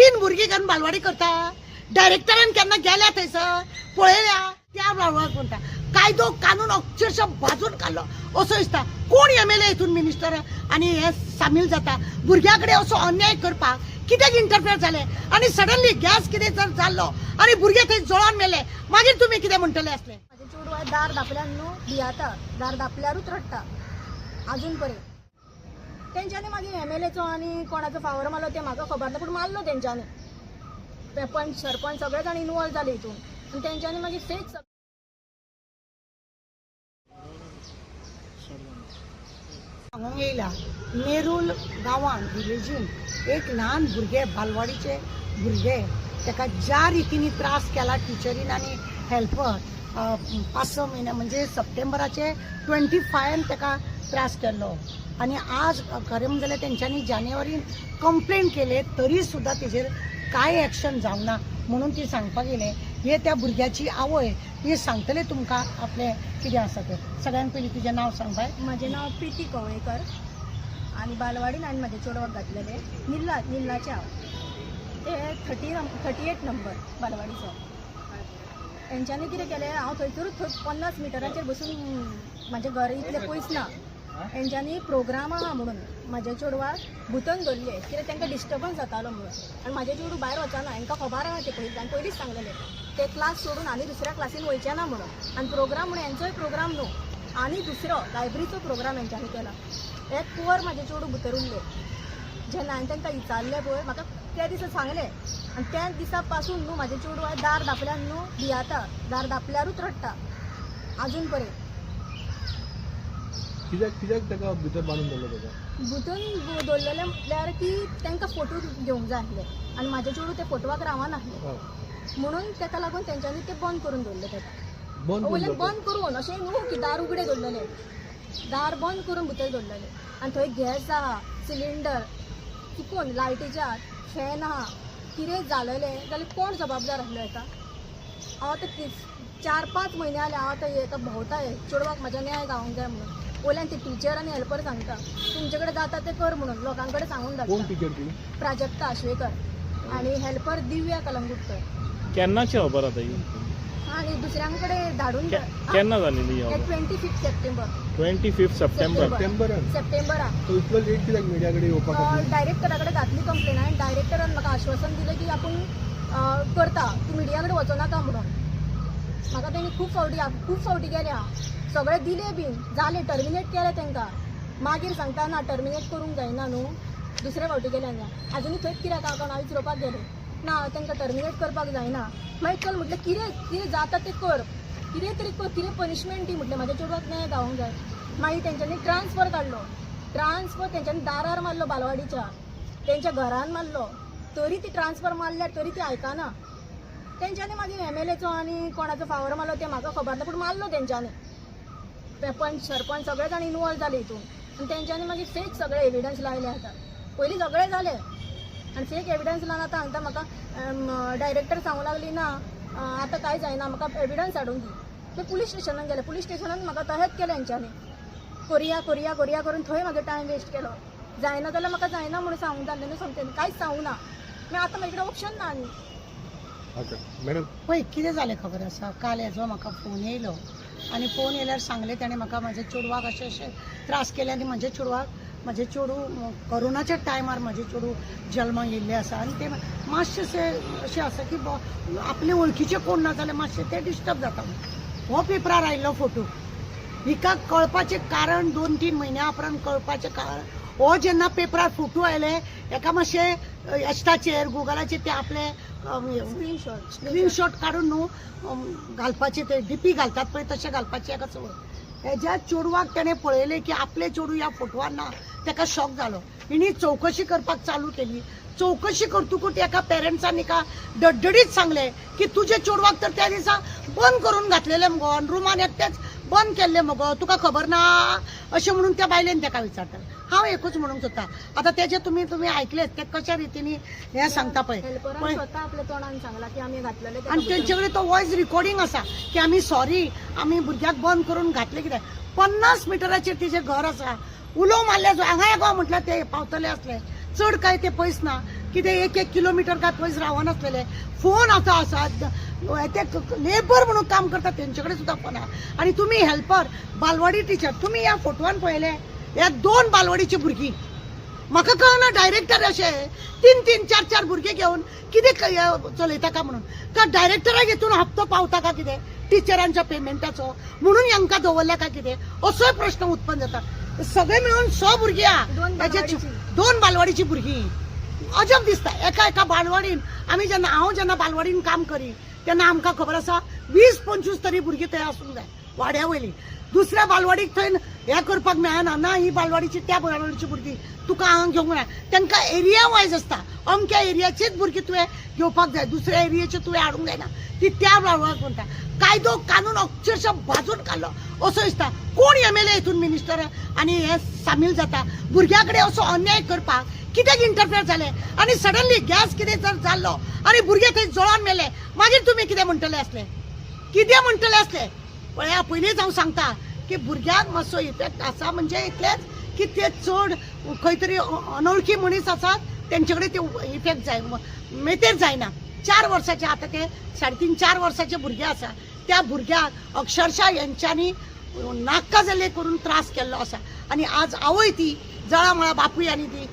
3 भुरगीं घेवन बालवाडी करता. डायरेक्टरान केन्ना गेल्या थंयसर पळयल्या त्या बालवाडी म्हणटा कायदो कानून अक्षरशः बाजून काडलो असो दिसता. कोण एमएलए हितून मिनिस्टर आनी हे सामील जाता भुरग्यां कडेन असो अन्याय करपाक कित्याक इंटरफेर जाले आनी सडनली गॅस कितें जर जाल्लो आनी भुरगे थंय जळोन मेले मागीर तुमी कितें म्हणटले आसले. माझे चेडूं दार धापल्यान न्हू भियाता दार धापल्यारूच रडटा अजून पर्यंत. तेंच्यांनी मागीर एमएलएचो आनी कोणाचो फावर मारलो तें म्हाका खबर ना पूण मारलो तेंच्यांनी. पंच सरपंच सगळे जाण इनवॉल्व जाले हितून आनी तेंच्यांनी मागीर फेक सांगूंक येयला नेरूल गांवांत विलेजीन एक ल्हान भुरगे बालवाडीचे भुरगे ताका ज्या रितीनी त्रास केला टिचरीन आनी हेल्पर 5-6 म्हयने म्हणजे सप्टेंबराचे 25 ताका त्रास केल्लो आनी आज खरें म्हणजे जाल्यार तेंच्यांनी जानेवारीन कंप्लेंट केले तरी सुद्दां तेजेर कांय एक्शन जावना म्हणून ती सांगपाक गेले. हे त्या भुरग्याची आवय हे सांगतले तुमकां आपलें कितें आसा तें. सगळ्यान पयलीं तुजें नांव सांग बाय. म्हजें नांव प्रिती कवळेकर आनी बालवाडीन हांवें म्हाज्या चेडवाक घातलेलें निल्लाचें हांव ते 38 नंबर बालवाडीचो. तेंच्यांनी कितें केलें हांव थंयसरूच 50 मिटराचेर बसून म्हाजें घर इतलें पयस ना. तेंच्यांनी प्रोग्राम आहा म्हणून म्हाज्या चेडवाक भुतन धरले कित्याक तांकां डिस्टर्बन्स जातालो म्हणून आनी म्हाजें चेडूं भायर वचना हांकां खबर आहा ते पयलींच सांगलेलें ते क्लास सोडून आनी दुसऱ्या क्लासीन वयचें ना म्हणून. आनी प्रोग्राम म्हणून हेंचोय प्रोग्राम न्हू आनी दुसरो लायब्ररीचो प्रोग्राम हेंच्यांनी केला. एक पुवर म्हाजें चेडूं भितर उरलें जेन्ना हांवें तांकां विचारलें पळय म्हाका त्या दिसा सांगलें आनी त्या दिसा पासून न्हू म्हाजें चेडूं आयज दार धापल्यान न्हू भियाता दार धापल्यारूच रडटा अजून पर्यंत. कित्याक ताका भितर बांदून दवरलो ताका भुतून दवरलेले म्हटल्यार की तांकां फोटो घेवंक जाय आसले आनी म्हाजें चेडूं ते फोटवाक रावनासलें म्हणून ताका लागून तेंच्यांनी ते बंद करून दवरले ताका. वयल्यान बंद करून अशें न्हू की दार उगडे दवरलेले दार बंद करून भितर दवरलेले आनी थंय गॅस आहा सिलिंडर चुकून लायटीच्या फॅन आहा कितें जालेलें जाल्यार कोण जबाबदार आसलो हेका. हांव आतां 4-5 म्हयने जाले हांव आतां हेका भोंवताय चेडवाक म्हाज्या न्याय गावोंक जाय म्हणून. वयल्यान ते टिचर आनी हेल्पर सांगता तुमचे कडेन जाता ते कर म्हणून लोकां कडेन सांगून धाडटा. प्राजक्ता आश्वेकर आनी हेल्पर दिव्या कलंगुटकर. केन्नाची खबर आतां ही आनी दुसऱ्यां कडेन धाडून केन्ना जालेली ही 25 सप्टेंबर 25 सप्टेंबराक. तो इतलो लेट कित्याक मिडिया कडेन येवपाक लागलो? डायरेक्टरा कडेन घातली कंप्लेन आनी डायरेक्टरान म्हाका आश्वासन दिलें की आपूण करता तूं मिडिया कडेन वचो नाका म्हणून. म्हाका तेणी खूब फावटी गेल्या सगळे दिले बीन जाले टर्मिनेट केले तांकां मागीर सांगता ना टर्मिनेट करूंक जायना न्हू दुसरे फावटी गेल्या ना आजुनूय थंयच कित्याक हांव कोण विचारपाक गेले ना तांकां टर्मिनेट करपाक जायना. मागीर चल म्हटलें कितें जाता तें कर कितें तरी कर कितें पनिशमेंट दी म्हटलें म्हाज्या चेडवाक न्याय गावोंक जाय. मागीर तेंच्यांनी ट्रान्सफर काडलो तेंच्यांनी दारार मारलो बालवाडीच्या तेंच्या घरान मारलो तरी ती ट्रान्सफर मारल्यार तरी ती आयकना. तेंच्यांनी मागीर एमएलएचो आनी कोणाचो फावर मारलो तें म्हाका खबर ना पूण मारलो तेंच्यांनी. पंच सरपंच सगळे जाण इनवॉल्व जाले हितून आनी तेंच्यांनी मागीर फेक सगळे एविडन्स लायले आतां. पयलीं सगळे जाले आनी फेक एविडन्स लावन आतां सांगता म्हाका डायरेक्टर सांगूंक लागली ना आतां कांय जायना म्हाका एविडन्स हाडून दी. ते पुलीस स्टेशनान गेले पुलीस स्टेशनान म्हाका तशेंच केलें हेंच्यांनी कोरिया करून थंय म्हाजो टायम वेस्ट केलो. जायना जाल्यार म्हाका जायना म्हणून सांगूंक जाल्लें न्हू समतें कांयच सांगूं ना. मागीर आतां म्हाजे कडेन ऑप्शन ना आनी. मॅडम पळय कितें जालें खबर आसा काल हेजो म्हाका फोन येयलो आनी फोन येयल्यार सांगलें ताणें म्हाका म्हाज्या चेडवाक अशें त्रास केले आनी म्हाजें चेडूं कोरोनाच्या टायमार म्हाजें चेडूं जल्माक येयल्लें आसा आनी ते मातशें अशें आसा की आपले वळखीचे कोण ना जाल्यार मातशें ते डिस्टर्ब जाता. हो पेपरार आयिल्लो फोटो हिका कळपाचें कारण 2-3 म्हयन्या उपरांत कळपाचें कारण हो जेन्ना पेपरार फोटो आयले एका मातशें एस्टाचेर गुगलाचेर ते आपले स्क्रीनशॉट काडून न्हू घालपाचे ते डीपी घालतात पळय तशें घालपाचें एका संवय. हेज्या चेडवाक ताणें पळयलें की आपले चेडूं ह्या फोटवान ना ताका शॉक जालो. हिणी चवकशी करपाक चालू केली. चवकशी करतकूच एका पेरंट्सांनी का डडडीत सांगलें की तुजे चेडवाक तर त्या दिसा बंद करून घातलेलें मगो रुमान एकटेच बंद केल्लें मगो तुका खबर ना अशें म्हणून त्या बायलेन ताका विचारता. हांव एकूच म्हणूंक सोदता आतां तेजे तुमी आयकलेत ते कशा रितीनी हें सांगता पळय स्वता आपल्या तोंडान सांगला की आमी घातलेले आनी तेंचे कडेन तो वॉयस रिकॉर्डिंग आसा की आमी सॉरी आमी भुरग्याक बंद करून घातले कितें. 50 मिटराचेर तिजें घर आसा उलो मारले हांगा येगो म्हटल्यार ते पावतले आसले चड कांय ते पयस ना कितें 1-1 किलोमिटर काय पयस रावनासलेले फोन आसा ते लेबर म्हणून काम करता तेंचे कडेन सुद्दां फोन आहा आनी तुमी हेल्पर बालवाडी टिचर तुमी ह्या फोटवान पळयले ह्या 2 बालवाडीची भुरगीं म्हाका कळना डायरेक्टर अशे 3-3, 4-4 भुरगे घेवन कितें चलयता काय म्हणून का डायरेक्टराक हितून हप्तो पावता का कितें टिचरांच्या पेमेंटाचो म्हणून हांकां दवरल्या काय कितें असोय प्रश्न उत्पन्न जाता सगळे मिळून 100 भुरगीं आहा त्याचे 2 बालवाडीची भुरगीं अजब दिसता एका बालवाडीन हांव जेन्ना बालवाडीन काम करी तेन्ना आमकां खबर आसा 20-25 तरी भुरगीं थंय आसूंक जाय वाड्या वयली दुसऱ्या बालवाडीक थंय हें करपाक मेळना ना ही बालवाडीची त्या बालवाडीची भुरगीं तुका हांगा घेवंक ना तांकां एरिया वायज आसता अमक्या एरियाचीच भुरगीं तुवें घेवपाक जाय दुसऱ्या एरियाची तुवें हाडूंक जायना ती त्या बालवाडीक म्हणटा कायदो कानून अक्षरशः भाजून काडलो असो दिसता कोण MLA हितून मिनिस्टर आनी हे सामील जाता भुरग्या कडेन असो अन्याय करपाक कित्याक इंटरफेर जाले आनी सडनली गॅस कितें जर जाल्लो आनी भुरगे थंय जळोन मेले मागीर तुमी कितें म्हणटले आसले पळया पयलींच हांव सांगता की भुरग्याक मातसो इफेक्ट आसा म्हणजे इतलेंच की ते चड खंय तरी अनवळखी मनीस आसात तेंचे कडेन ते इफेक्ट जाय मेतेर जायना 4 वर्साचे आता ते 3.5-4 वर्साचे भुरगे आसा त्या भुरग्याक अक्षरशः यांच्यांनी नाका जाल्ले करून त्रास केल्लो आसा आनी आज आवय ती जळामळा बापूय आनी ती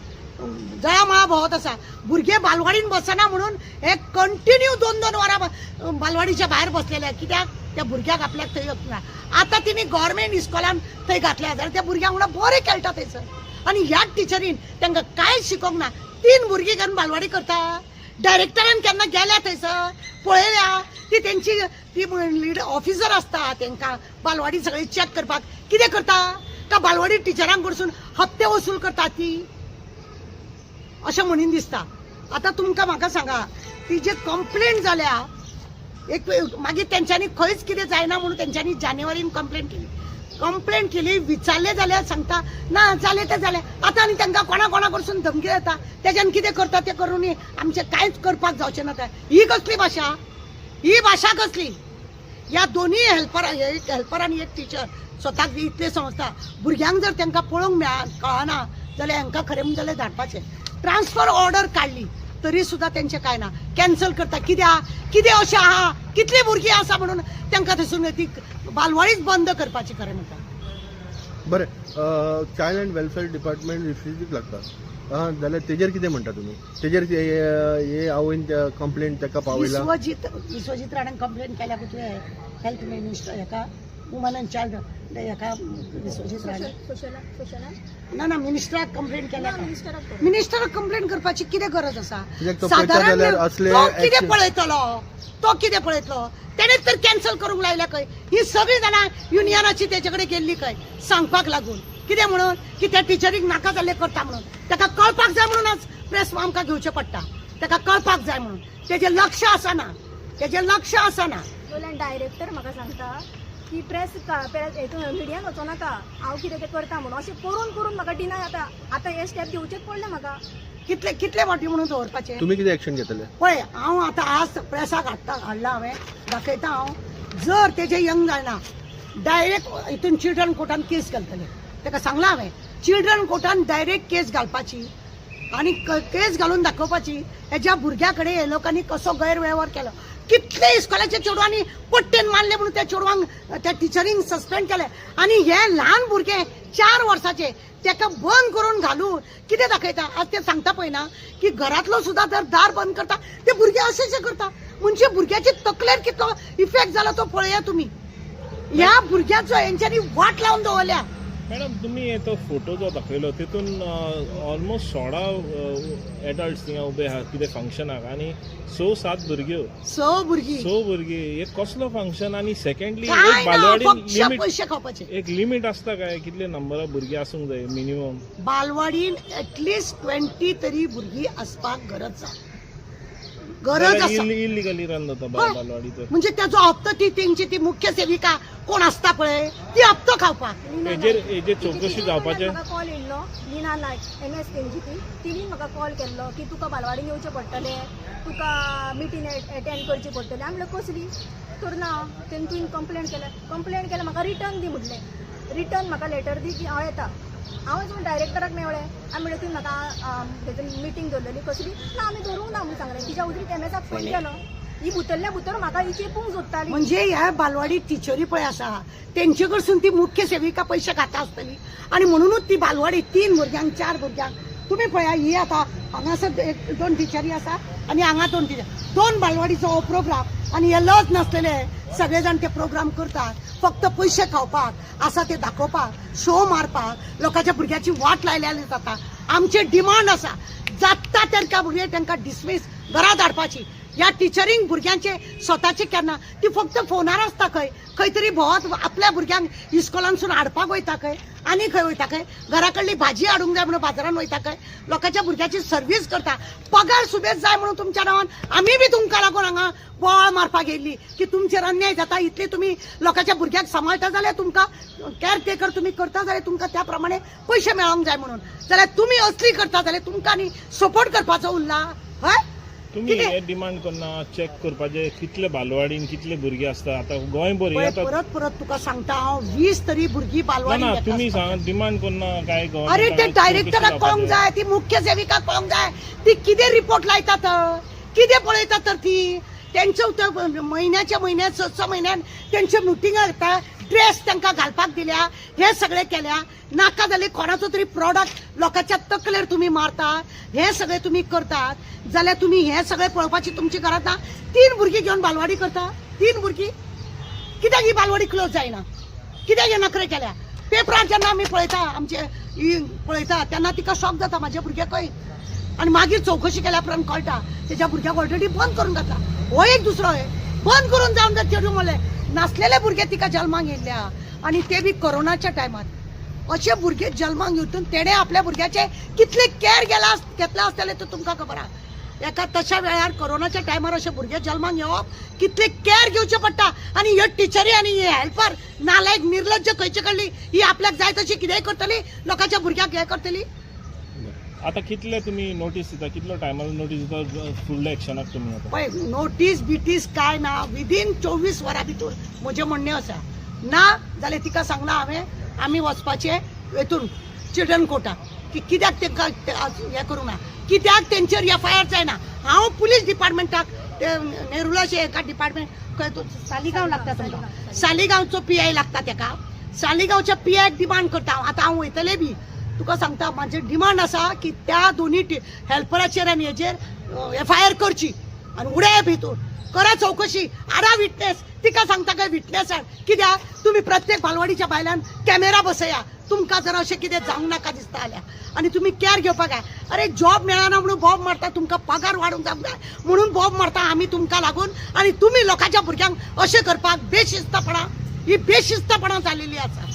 जळामळा भोंवत आसा भुरगे बालवाडीन बसना म्हणून हे कंटिन्यू 2-2 वरां बालवाडीच्या भायर बसलेले कित्याक त्या भुरग्याक आपल्याक थंय वचना आतां तिणी गव्हर्मेंट इस्कॉलान थंय घातल्या जाल्यार त्या भुरग्यांक वांगडा बरें खेळटा थंयसर आनी ह्याच टिचरीन तांकां कांयच शिकोवंक ना 3 भुरगीं घेवन बालवाडी करता डायरेक्टरान केन्ना गेल्या थंयसर पळयल्या ती तेंची ती लीड ऑफिसर आसता तांकां बालवाडी सगळी चॅक करपाक कितें करता का बालवाडी टिचरांक कडसून हप्ते वसूल करता ती अशें म्हणून दिसता आतां तुमकां म्हाका सांगा ती जे कंप्लेंट जाल्या एक मागीर तेंच्यांनी खंयच कितें जायना म्हणून तेंच्यांनी जानेवारीन कंप्लेंट केली विचारले जाल्यार सांगता ना जालें तें जालें आतां आनी तांकां कोणा कडसून धमकी येता तेज्यान कितें करता तें करून आमचें कांयच करपाक जावचें ना ही कसली भाशा कसली ह्या दोनी हेल्पर आनी एक टिचर स्वताक इतले समजता भुरग्यांक जर तांकां पळोवंक कळना जाल्यार हांकां खरें म्हणलें जाल्यार धाडपाचें ट्रान्सफर ऑर्डर काडली तरी सुद्दां तेंचें कांय ना कॅन्सल करता कितें अशें आहा कितलीं भुरगीं आसा म्हणून तांकां थंयसून ती बालवाडीच बंद करपाची खरें म्हणटा बरें चायल्ड अँड वेलफेअर डिपार्टमेंट रिफ्युजीक लागता जाल्यार तेजेर कितें म्हणटा तुमी तेजेर हे हांवें कंप्लेंट ताका पावयला विश्वजीत राणान कंप्लेंट केल्या तुवें हेल्थ मिनिस्टर हेका वुमन अँड चायल्ड हेका विश्वजीत राणा ना मिनिस्टराक कंप्लेंट केल्या मिनिस्टराक कंप्लेंट करपाची कितें गरज आसा साधारण तो कितें पळयतलो तेणेच तर कॅन्सल करूंक लायल्या खंय ही सगळीं जाणां युनियनाची तेचे कडेन गेल्ली खंय सांगपाक लागून कितें म्हणून की त्या टिचरीक नाका जाल्लें करता म्हणून ताका कळपाक जाय म्हणून आज प्रेस आमकां घेवचें पडटा ताका कळपाक जाय म्हणून तेजें लक्ष आसना डायरेक्टर म्हाका सांगता की प्रेस हेतून मिडियान वचो नाका हांव कितें तें करता म्हणून अशें करून म्हाका डिनाय आतां हे स्टेप घेवचेच पडले म्हाका कितले फावटी म्हणून दवरपाचें तुमी कितें एक्शन घेतले पळय हांव आतां आज प्रेसाक हाडला हांवें दाखयता हांव जर तेजें यंग जायना डायरेक्ट हितून चिल्ड्रन कोर्टान केस घालतले ताका सांगलां हांवें चिल्ड्रन कोर्टान डायरेक्ट केस घालपाची आनी केस घालून दाखोवपाची हेज्या भुरग्या कडेन हे लोकांनी कसो गैरवेव्हार केलो कितले इस्कॉलाच्या चेडवांनी पट्टेन मारले म्हणून त्या चेडवांक त्या टिचरींक सस्पेंड केले आनी हे ल्हान भुरगे 4 वर्साचे ताका बंद करून घालून कितें दाखयता आज ते सांगता पळय ना की घरांतलो सुद्दां जर दार बंद करता ते भुरगे अशें करता म्हणजे भुरग्याची तकलेर कितलो इफेक्ट जाला तो पळया तुमी ह्या भुरग्याचो हेंच्यांनी वाट लावन दवरल्या मॅडम तुम्ही तो फोटो जो दाखयलो तितून ऑलमोस्ट 16 एडल्ट्स थिंगा उबे आहा कितें फंक्शनाक आनी 6-7 भुरग्यो 6 भुरगीं हे कसलो फंक्शन आनी सेकंडली एक बालवाडीन लिमिट पयशे खावपाचे एक लिमिट आसता काय कितले नंबर ऑफ भुरगीं आसूंक जाय मिनिमम बालवाडीन एटलिस्ट 20 तरी भुरगीं आसपाक गरज आसा इल्लिगली रन जाता बालवाडी तर म्हणजे त्याचो हप्तो ती मुख्य सेविका कोण आसता पळय ती हप्तो खावपाक हेजेर चौकशी जावपाचें म्हाका कॉल येयल्लो लीना नायक MS केंजीची तिणी म्हाका कॉल केल्लो की तुका बालवाडीन येवचें पडटलें तुका मिटींग अटेंड करची पडटली हांवें म्हणलें कसली तर ना तेणें तुवें कंप्लेंट केल्या म्हाका रिटर्न दी म्हटलें रिटर्न म्हाका लेटर दी की हांव येता हांव वचून डायरेक्टराक मेवलें आनी म्हणलें ती म्हाका तेजी मिटींग दवरलेली कसली ना आमी दवरूंक ना म्हणून सांगलें तिच्या उजरी एमएसाक फोन केलो ही बुतरल्या बुतर म्हाका ही चेपूंक सोदताली म्हणजे ह्या बालवाडी टिचरी पळय आसा तेंचे कडसून ती मुख्य सेविका पयशे खाता आसतली आणि म्हणूनच ती बालवाडी 3 भुरग्यांक 4 भुरग्यांक तुम्ही पळया ही आता हांगासर 2 टिचरी आसा आणि हांगा 2 टिचर 2 बालवाडीचो हो प्रोग्राम आणि हे लज नसलेले सगळे जाण ते प्रोग्राम करतात फक्त पयशे खावपाक आसा ते दाखोवपाक शो मारपाक लोकांच्या भुरग्याची वाट लायलेली जाता आमचे डिमांड आसा जाता तेंका भुरगे तांकां डिसमीस घरा धाडपाची या टिचरींक भुरग्यांचे स्वताचे केन्ना ती फक्त फोनार आसता खंय खंय तरी भोवत आपल्या भुरग्यांक इस्कॉलांसून हाडपाक वयता खंय आनी खंय वयता खंय घरा कडली भाजी हाडूंक जाय म्हणून बाजारान वयता खंय लोकांच्या भुरग्याची सर्व्हिस करता पगार सुबेज जाय म्हणून तुमच्या नांवान आमी बी तुमकां लागून हांगा बोवाळ मारपाक येयल्ली की तुमचेर अन्याय जाता इतले तुम्ही लोकांच्या भुरग्याक सांबाळटा जाल्यार तुमकां केअर टेकर तुम्ही करता जाल्यार तुमकां त्या प्रमाणे पयशे मेळोंक जाय म्हणून जाल्यार तुमी असली करता जाल्यार तुमकां न्ही सपोर्ट करपाचो उरला हय तुम्ही हे डिमांड करना चेक करपाचे कितले बालवाडीन कितले भुरगे आसता आता गोंयभर हे आता परत परत तुका सांगता हांव 20 तरी भुरगीं बालवाडी ना तुम्ही सांग डिमांड करना काय अरे ते डायरेक्टराक कळोंक जाय ती मुख्य सेविकाक कळोंक जाय ती कितें रिपोर्ट लायतात कितें पळयतात तर ती त्यांच्या महिन्याच्या महिन्यात 6 महिन्यान त्यांचे मिटिंगा येता ड्रेस तांकां घालपाक दिल्या हे सगळे केल्या नाका जाल्यार कोणाचो तरी प्रॉडक्ट लोकांच्या तकलेर तुम्ही मारता हे सगळे तुम्ही करतात जाल्यार तुम्ही हे सगळे पळोवपाची तुमची गरज ना 3 भुरगीं घेवन बालवाडी करता 3 भुरगीं कित्याक ही बालवाडी क्लोज जायना कित्याक हे नखरे केल्या पेपरार जेन्ना आमी पळयता आमचे पळयता तेन्ना तिका शॉक जाता म्हाजे भुरगे खंय आणि मागीर चौकशी केल्या उपरांत कळटा तेज्या भुरग्याक ऑलरेडी बंद करून घातला हो एक दुसरो आहे बंद करून जावन जर चेडूं म्हणलें नासलेले भुरगे तिका जल्माक येयल्या आणि ते बी कोरोनाच्या टायमार अशे भुरगे जल्माक येवून तेणे आपल्या भुरग्याचे कितले केअर घेतला आसतले तो तुमकां खबर आहा एका तशा वेळार कोरोनाच्या टायमार अशे भुरगे जल्माक येवप कितले केअर घेवचे पडटा आणि ह्यो टिचरी आणि हे हेल्पर नालायक निर्लज्ज खंयचे कडली ही आपल्याक जाय तशी कितेंय करतली लोकांच्या भुरग्याक हे करतली आता कितले तुम्ही नोटीस दिता कितलो टायमार नोटीस दिता फुडल्या एक्शनाक तुम्ही आता पळय नोटीस बिटीस काय ना विदीन 24 वरां भितर म्हजें म्हणणें आसा ना जाल्यार तिका सांगला हांवें आमी वचपाचें हेतून चिल्ड्रन कोर्टाक की कित्याक तांकां हें करूं ना कित्याक तेंचेर FIR जायना हांव पुलीस डिपार्टमेंटाक नेरुलाचे एका डिपार्टमेंट खंय सालिगांव लागता तुमकां सालिगांवचो PI लागता ताका सालिगांवच्या PIक डिमांड करता आतां हांव वयतलें बी तुका सांगता माझे डिमांड आसा की त्या दोन्ही हेल्पराचेर आनी हेजेर FIR करची आणि उडे भितून करा चौकशी आडा विटनेस तिका सांगता काय विटनेस कित्याक तुम्ही प्रत्येक बालवाडीच्या बायलान कॅमेरा बसया तुमकां जर अशें कितें जावंक नाका दिसता जाल्यार आणि तुम्ही केअर घेवपाक जाय अरे जॉब मेळना म्हणून बॉब मारता तुमकां पगार वाडूंक जावंक जाय म्हणून बॉब मारता आमी तुमकां लागून आणि तुम्ही लोकांच्या भुरग्यांक अशें करपाक बेशिस्तपणा ही बेशिस्तपणा जाल्लेली आसा